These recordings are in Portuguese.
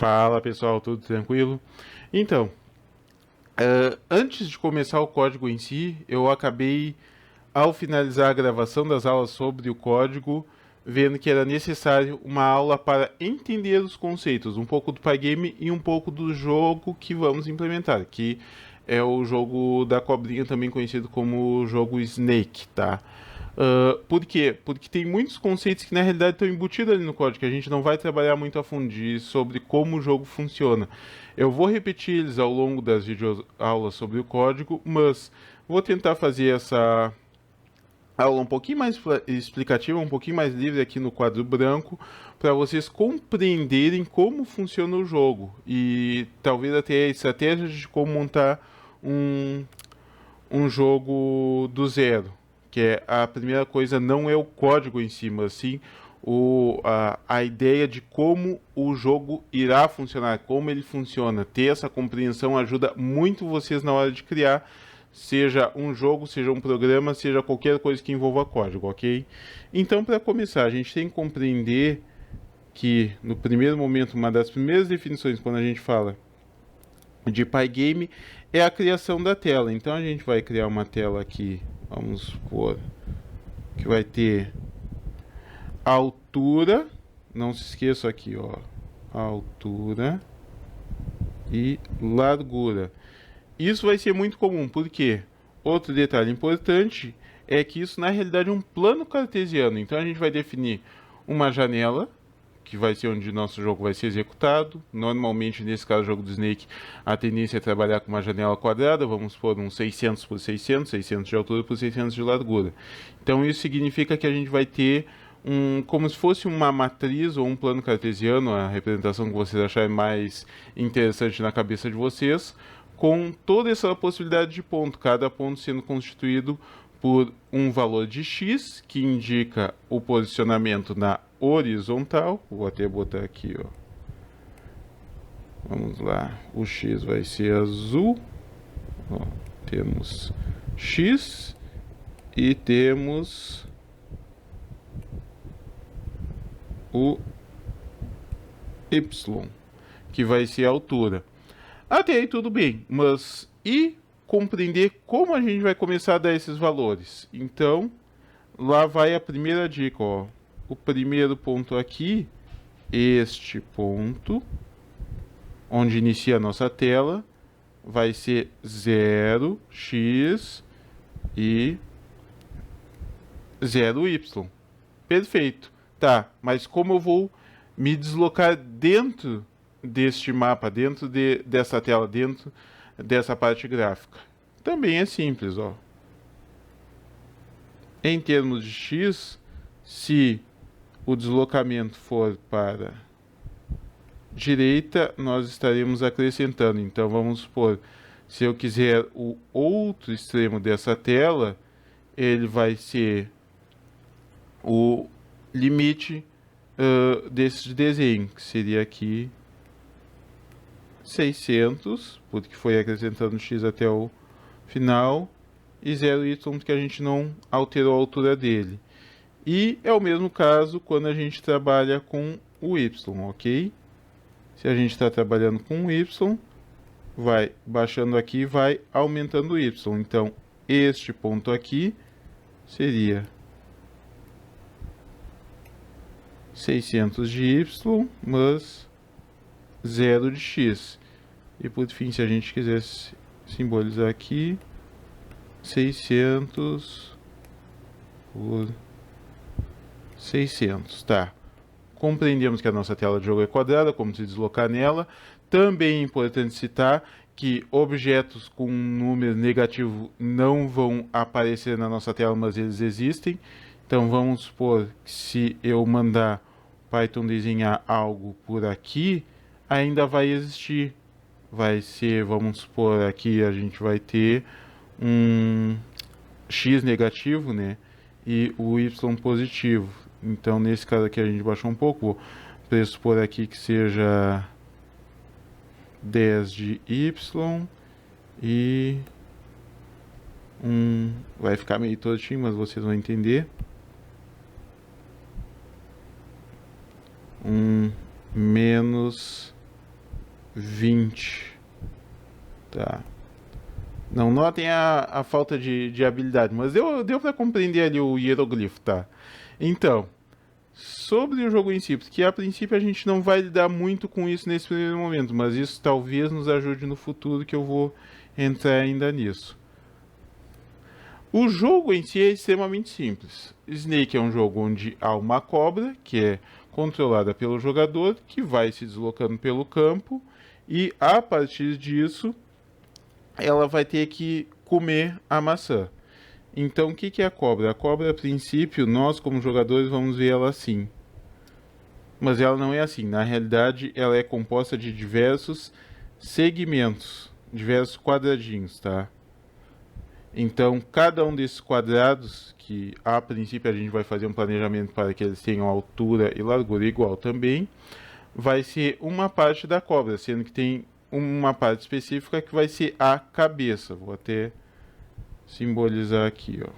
Fala pessoal, tudo tranquilo? Então, antes de começar o código em si, eu acabei, ao finalizar a gravação das aulas sobre o código, vendo que era necessário uma aula para entender os conceitos, um pouco do Pygame e um pouco do jogo que vamos implementar, que é o jogo da cobrinha, também conhecido como o jogo Snake, tá? Por quê? Porque tem muitos conceitos que na realidade estão embutidos ali no código, que a gente não vai trabalhar muito a fundo sobre como o jogo funciona. Eu vou repetir eles ao longo das videoaulas sobre o código, mas vou tentar fazer essa aula um pouquinho mais explicativa, um pouquinho mais livre aqui no quadro branco, para vocês compreenderem como funciona o jogo e talvez até a estratégia de como montar um, um jogo do zero, que é a primeira coisa, não é o código em si, mas sim a ideia de como o jogo irá funcionar, como ele funciona. Ter essa compreensão ajuda muito vocês na hora de criar, seja um jogo, seja um programa, seja qualquer coisa que envolva código, ok? Então, para começar, a gente tem que compreender que, no primeiro momento, uma das primeiras definições quando a gente fala de Pygame é a criação da tela. Então a gente vai criar uma tela aqui, vamos supor que vai ter altura, não se esqueça aqui, ó, altura e largura. Isso vai ser muito comum, porque outro detalhe importante é que isso na realidade é um plano cartesiano. Então a gente vai definir uma janela, que vai ser onde nosso jogo vai ser executado. Normalmente, nesse caso, o jogo do Snake, a tendência é trabalhar com uma janela quadrada, vamos pôr um 600 por 600, 600 de altura por 600 de largura. Então isso significa que a gente vai ter como se fosse uma matriz ou um plano cartesiano, a representação que vocês acharem mais interessante na cabeça de vocês, com toda essa possibilidade de ponto, cada ponto sendo constituído por um valor de x, que indica o posicionamento na horizontal. Vou até botar aqui, ó. Vamos lá, o x vai ser azul. Ó, temos x e temos o y, que vai ser a altura. Até aí tudo bem, mas e compreender como a gente vai começar a dar esses valores? Então, lá vai a primeira dica, ó. O primeiro ponto aqui, este ponto, onde inicia a nossa tela, vai ser 0x e 0y. Perfeito. Tá, mas como eu vou me deslocar dentro deste mapa, dentro dessa tela, dentro dessa parte gráfica? Também é simples, ó. Em termos de x, se o deslocamento for para direita, nós estaremos acrescentando. Então vamos supor, se eu quiser o outro extremo dessa tela, ele vai ser o limite desse desenho, que seria aqui 600, porque foi acrescentando x até o final, e 0y, porque a gente não alterou a altura dele. E é o mesmo caso quando a gente trabalha com o y, ok? Se a gente está trabalhando com o y, vai baixando aqui e vai aumentando o y. Então, este ponto aqui seria 600 de y, mas 0 de x. E por fim, se a gente quisesse simbolizar aqui, 600 por 600, tá? Compreendemos que a nossa tela de jogo é quadrada, como se deslocar nela. Também é importante citar que objetos com número negativo não vão aparecer na nossa tela, mas eles existem. Então vamos supor que se eu mandar Python desenhar algo por aqui, ainda vai existir. Vai ser, vamos supor, aqui a gente vai ter um x negativo, né? E o y positivo. Então, nesse caso aqui a gente baixou um pouco. Vou pressupor aqui que seja 10 de y e vai ficar meio tortinho, mas vocês vão entender. Menos 20. Tá. Não notem a falta de habilidade, mas deu para compreender ali o hieroglifo, tá? Então, sobre o jogo em si, porque a princípio a gente não vai lidar muito com isso nesse primeiro momento, mas isso talvez nos ajude no futuro, que eu vou entrar ainda nisso. O jogo em si é extremamente simples. Snake é um jogo onde há uma cobra, que é controlada pelo jogador, que vai se deslocando pelo campo, e a partir disso ela vai ter que comer a maçã. Então, o que é a cobra? A cobra, a princípio, nós como jogadores vamos ver ela assim. Mas ela não é assim. Na realidade, ela é composta de diversos segmentos, diversos quadradinhos, tá? Então, cada um desses quadrados, que a princípio a gente vai fazer um planejamento para que eles tenham altura e largura igual também, vai ser uma parte da cobra, sendo que tem uma parte específica que vai ser a cabeça. Vou até simbolizar aqui, ó.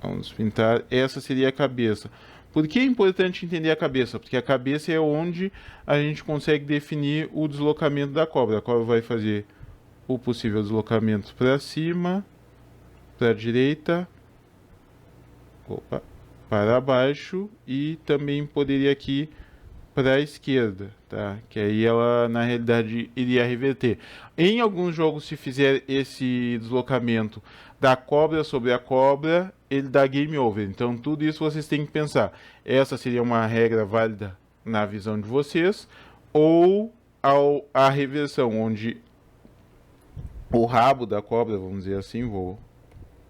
Vamos pintar. Essa seria a cabeça. Por que é importante entender a cabeça? Porque a cabeça é onde a gente consegue definir o deslocamento da cobra. A cobra vai fazer o possível deslocamento para cima, para a direita, para baixo, e também poderia aqui para a esquerda, tá? Que aí ela na realidade iria reverter. Em alguns jogos, se fizer esse deslocamento da cobra sobre a cobra, ele dá game over. Então tudo isso vocês têm que pensar. Essa seria uma regra válida na visão de vocês, ou a reversão, onde o rabo da cobra, vamos dizer assim, vou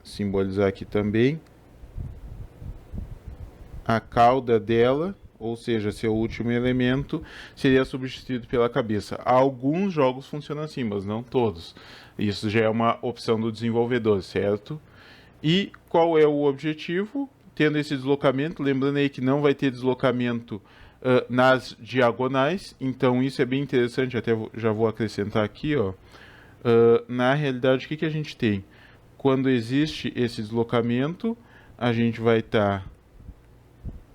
simbolizar aqui também, a cauda dela, ou seja, seu último elemento, seria substituído pela cabeça. Alguns jogos funcionam assim, mas não todos. Isso já é uma opção do desenvolvedor, certo? E qual é o objetivo? Tendo esse deslocamento, lembrando aí que não vai ter deslocamento nas diagonais, então isso é bem interessante, até já vou acrescentar aqui, ó. Na realidade, o que a gente tem? Quando existe esse deslocamento, a gente vai estar...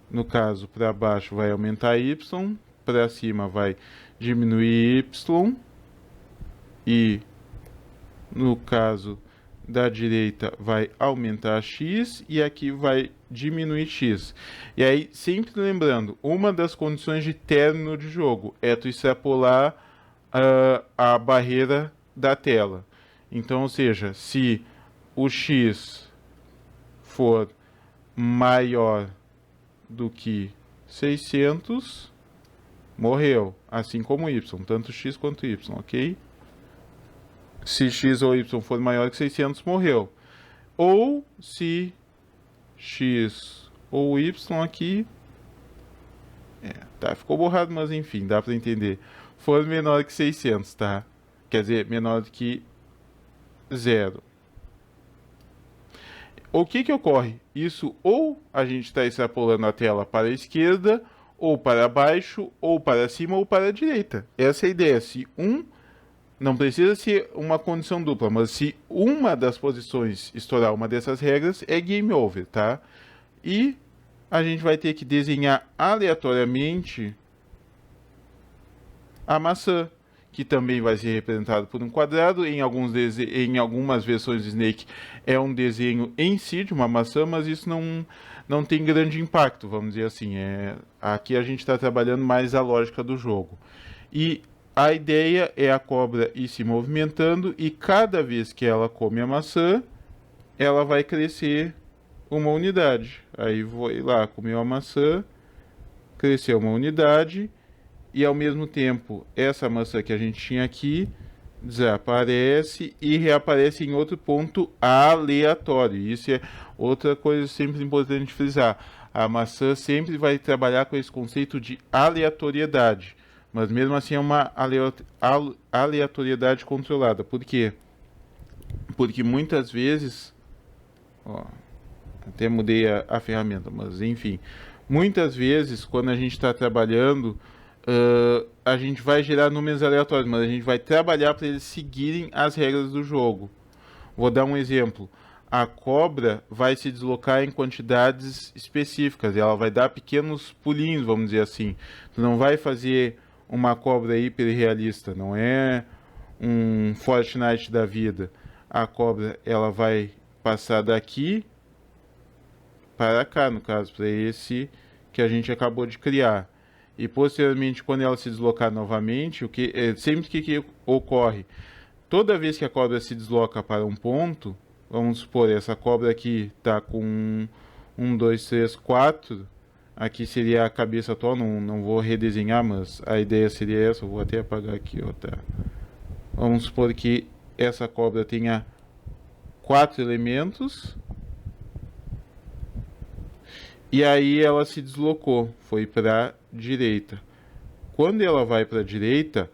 No caso, para baixo vai aumentar y, para cima vai diminuir y, e no caso da direita vai aumentar x, e aqui vai diminuir x. E aí, sempre lembrando, uma das condições de término de jogo é tu extrapolar a barreira da tela. Então, ou seja, se o x for maior do que 600, morreu, assim como y, tanto x quanto y, ok? Se x ou y for maior que 600, morreu. Ou se x ou y aqui, tá, ficou borrado, mas enfim, dá para entender, for menor que 600, tá? Quer dizer, menor do que 0. O que ocorre? Isso, ou a gente está extrapolando a tela para a esquerda, ou para baixo, ou para cima, ou para a direita. Essa é a ideia. Se não precisa ser uma condição dupla, mas se uma das posições estourar uma dessas regras, é game over, tá? E a gente vai ter que desenhar aleatoriamente a maçã, que também vai ser representado por um quadrado. Em algumas versões de Snake é um desenho em si de uma maçã, mas isso não tem grande impacto, vamos dizer assim. Aqui a gente está trabalhando mais a lógica do jogo. E a ideia é a cobra ir se movimentando, e cada vez que ela come a maçã, ela vai crescer uma unidade. Aí vou ir lá, comeu a maçã, cresceu uma unidade, e ao mesmo tempo essa maçã que a gente tinha aqui desaparece e reaparece em outro ponto aleatório. Isso é outra coisa sempre importante frisar. A maçã sempre vai trabalhar com esse conceito de aleatoriedade, mas mesmo assim é uma aleatoriedade controlada. Por quê? Porque muitas vezes, até mudei a ferramenta, mas enfim, muitas vezes quando a gente está trabalhando, a gente vai gerar números aleatórios, mas a gente vai trabalhar para eles seguirem as regras do jogo. Vou dar um exemplo. A cobra vai se deslocar em quantidades específicas, e ela vai dar pequenos pulinhos, vamos dizer assim. Tu não vai fazer uma cobra hiperrealista, não é um Fortnite da vida. A cobra ela vai passar daqui para cá, no caso, para esse que a gente acabou de criar. E posteriormente, quando ela se deslocar novamente, sempre que ocorre? Toda vez que a cobra se desloca para um ponto, vamos supor, essa cobra aqui está com 1, 2, 3, 4. Aqui seria a cabeça atual, não vou redesenhar, mas a ideia seria essa. Eu vou até apagar aqui, ó, tá? Vamos supor que essa cobra tenha 4 elementos. E aí ela se deslocou, foi para a direita. Quando ela vai para a direita,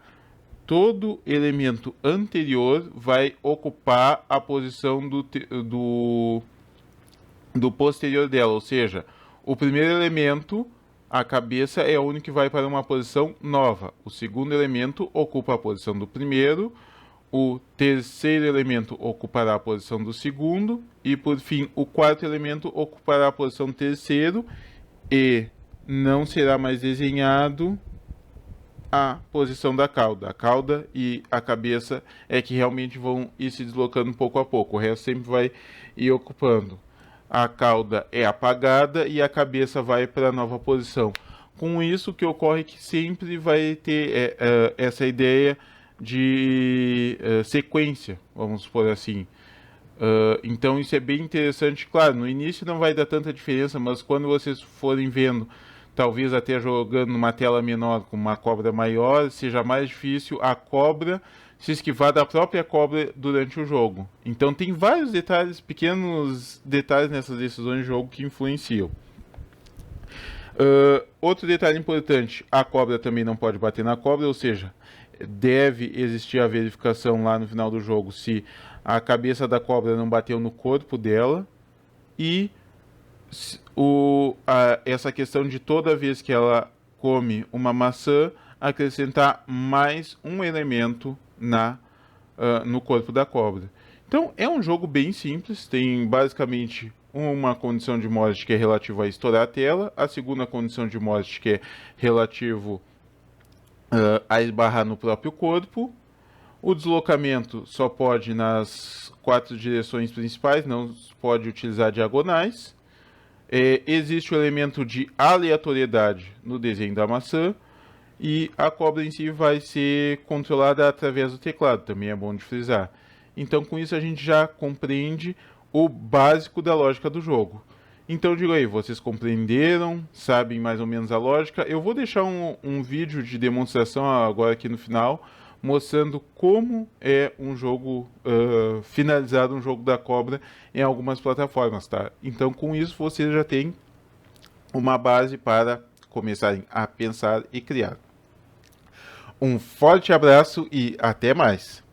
todo elemento anterior vai ocupar a posição do posterior dela, ou seja, o primeiro elemento, a cabeça, é o único que vai para uma posição nova. O segundo elemento ocupa a posição do primeiro, o terceiro elemento ocupará a posição do segundo e, por fim, o quarto elemento ocupará a posição do terceiro e não será mais desenhado a posição da cauda. A cauda e a cabeça é que realmente vão ir se deslocando pouco a pouco. O resto sempre vai ir ocupando. A cauda é apagada e a cabeça vai para a nova posição. Com isso, o que ocorre é que sempre vai ter essa ideia de sequência, vamos supor assim. Então isso é bem interessante. Claro, no início não vai dar tanta diferença, mas quando vocês forem vendo, talvez até jogando numa tela menor com uma cobra maior, seja mais difícil a cobra se esquivar da própria cobra durante o jogo. Então tem vários detalhes, pequenos detalhes nessas decisões de jogo que influenciam. Outro detalhe importante, a cobra também não pode bater na cobra, ou seja, deve existir a verificação lá no final do jogo se a cabeça da cobra não bateu no corpo dela e essa questão de toda vez que ela come uma maçã, acrescentar mais um elemento no corpo da cobra. Então é um jogo bem simples, tem basicamente uma condição de morte que é relativa a estourar a tela, a segunda condição de morte que é relativo a esbarrar no próprio corpo. O deslocamento só pode nas 4 direções principais, não pode utilizar diagonais. Existe o elemento de aleatoriedade no desenho da maçã. E a cobra em si vai ser controlada através do teclado, também é bom de frisar. Então com isso a gente já compreende o básico da lógica do jogo. Então digo aí, vocês compreenderam, sabem mais ou menos a lógica? Eu vou deixar um vídeo de demonstração agora aqui no final, mostrando como é um jogo finalizado, um jogo da cobra em algumas plataformas, tá? Então com isso vocês já têm uma base para começarem a pensar e criar. Um forte abraço e até mais!